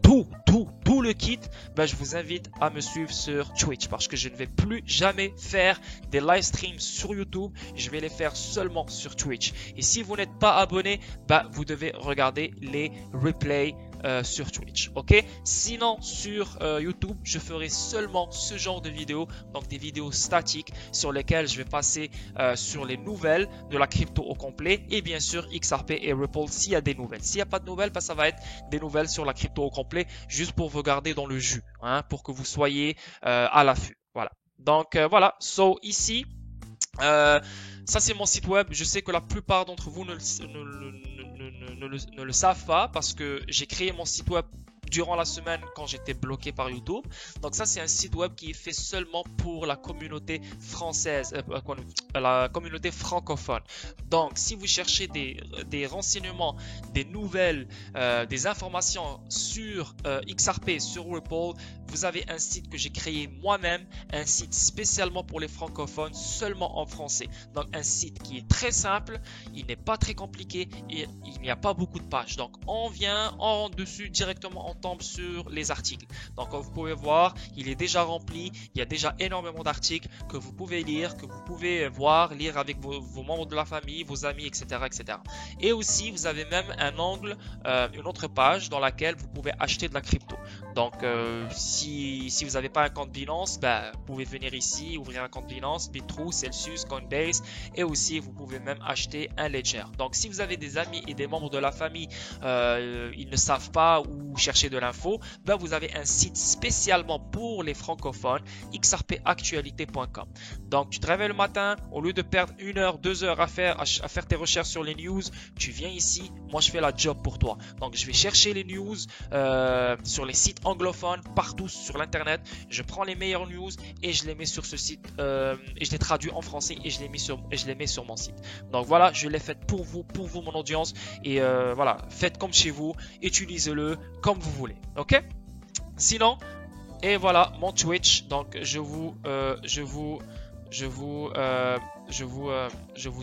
Speaker 2: tout le kit, je vous invite à me suivre sur Twitch parce que je ne vais plus jamais faire des live streams sur YouTube, je vais les faire seulement sur Twitch. Et si vous n'êtes pas abonné, vous devez regarder les replays sur Twitch, ok? Sinon sur YouTube, je ferai seulement ce genre de vidéos, donc des vidéos statiques sur lesquelles je vais passer sur les nouvelles de la crypto au complet et bien sûr XRP et Ripple s'il y a des nouvelles. S'il n'y a pas de nouvelles, ça va être des nouvelles sur la crypto au complet juste pour vous garder dans le jus, hein, pour que vous soyez à l'affût. Voilà. Donc voilà, ici, ça c'est mon site web. Je sais que la plupart d'entre vous ne le savent pas parce que j'ai créé mon site web durant la semaine quand j'étais bloqué par YouTube. Donc ça, c'est un site web qui est fait seulement pour la communauté française, la communauté francophone. Donc si vous cherchez des renseignements, des nouvelles, des informations sur XRP, sur Ripple, vous avez un site que j'ai créé moi-même, un site spécialement pour les francophones, seulement en français. Donc un site qui est très simple, il n'est pas très compliqué et il n'y a pas beaucoup de pages. Donc on vient en dessus directement, on tombe sur les articles. Donc comme vous pouvez voir, il est déjà rempli, il y a déjà énormément d'articles que vous pouvez lire, que vous pouvez voir, lire avec vos membres de la famille, vos amis, etc., etc. Et aussi vous avez même un angle, une autre page dans laquelle vous pouvez acheter de la crypto. Donc si vous n'avez pas un compte Binance, vous pouvez venir ici, ouvrir un compte Binance, Bitrue, Celsius, Coinbase, et aussi vous pouvez même acheter un Ledger. Donc si vous avez des amis et des membres de la famille, ils ne savent pas où chercher de l'info, vous avez un site spécialement pour les francophones, xrpactualité.com. Donc tu te réveilles le matin, au lieu de perdre 1 heure, 2 heures à faire tes recherches sur les news, tu viens ici, moi je fais la job pour toi. Donc je vais chercher les news sur les sites anglophones, partout sur l'internet, je prends les meilleures news et je les mets sur ce site, et je les traduis en français et je les mets sur mon site. Donc voilà, je l'ai fait pour vous mon audience, et voilà, faites comme chez vous, utilisez-le comme vous voulez, ok? Sinon, et voilà mon Twitch. Donc je vous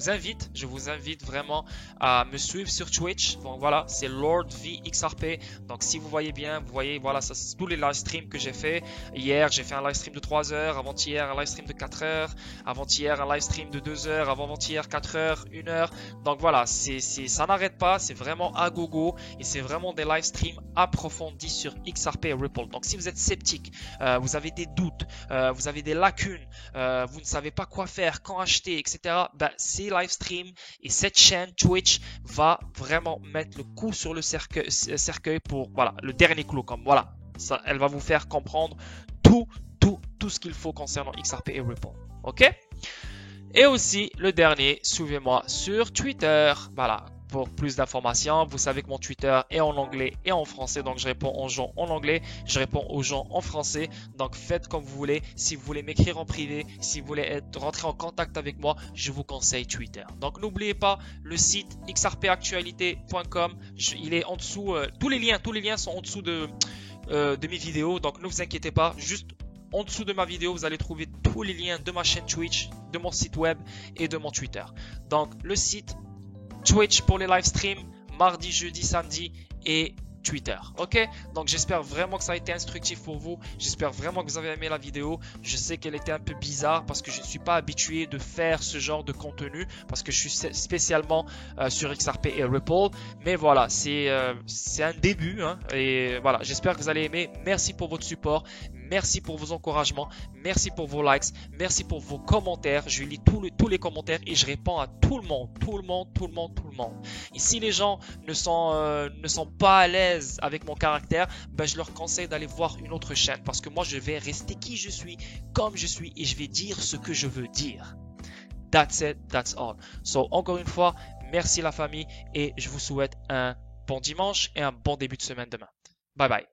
Speaker 2: invite vraiment à me suivre sur Twitch. Donc voilà, c'est Lord V XRP. Donc si vous voyez bien, vous voyez, voilà, ça c'est tous les live streams que j'ai fait. Hier, j'ai fait un live stream de 3 heures, avant-hier un live stream de 4 heures, avant-hier un live stream de 2 heures, avant-hier 4 heures, 1 heure. Donc voilà, ça n'arrête pas, c'est vraiment à gogo et c'est vraiment des live streams approfondis sur XRP et Ripple. Donc si vous êtes sceptique, vous avez des doutes, vous avez des lacunes, vous ne savez pas quoi faire, quand acheter, etc. Ces live streams et cette chaîne Twitch va vraiment mettre le coup sur le cercueil pour, voilà, le dernier clou, comme voilà, ça, elle va vous faire comprendre tout ce qu'il faut concernant XRP et Ripple, ok? Et aussi le dernier, suivez-moi sur Twitter, voilà. Pour plus d'informations, vous savez que mon Twitter est en anglais et en français, donc je réponds aux gens en anglais, je réponds aux gens en français, donc faites comme vous voulez. Si vous voulez m'écrire en privé, si vous voulez rentrer en contact avec moi, je vous conseille Twitter. Donc n'oubliez pas le site xrpactualité.com, il est en dessous, tous les liens sont en dessous de mes vidéos, donc ne vous inquiétez pas, juste en dessous de ma vidéo, vous allez trouver tous les liens de ma chaîne Twitch, de mon site web et de mon Twitter. Donc le site Twitch pour les live streams, mardi, jeudi, samedi et Twitter, ok? Donc j'espère vraiment que ça a été instructif pour vous, j'espère vraiment que vous avez aimé la vidéo. Je sais qu'elle était un peu bizarre parce que je ne suis pas habitué de faire ce genre de contenu, parce que je suis spécialement sur XRP et Ripple, mais voilà, c'est un début, hein, et voilà, j'espère que vous allez aimer. Merci pour votre support, merci pour vos encouragements, merci pour vos likes, merci pour vos commentaires. Je lis tous les commentaires et je réponds à tout le monde. Et si les gens ne sont pas à l'aise avec mon caractère, je leur conseille d'aller voir une autre chaîne, parce que moi je vais rester qui je suis, comme je suis, et je vais dire ce que je veux dire. That's it, that's all. So encore une fois, merci la famille, et je vous souhaite un bon dimanche et un bon début de semaine demain. Bye bye.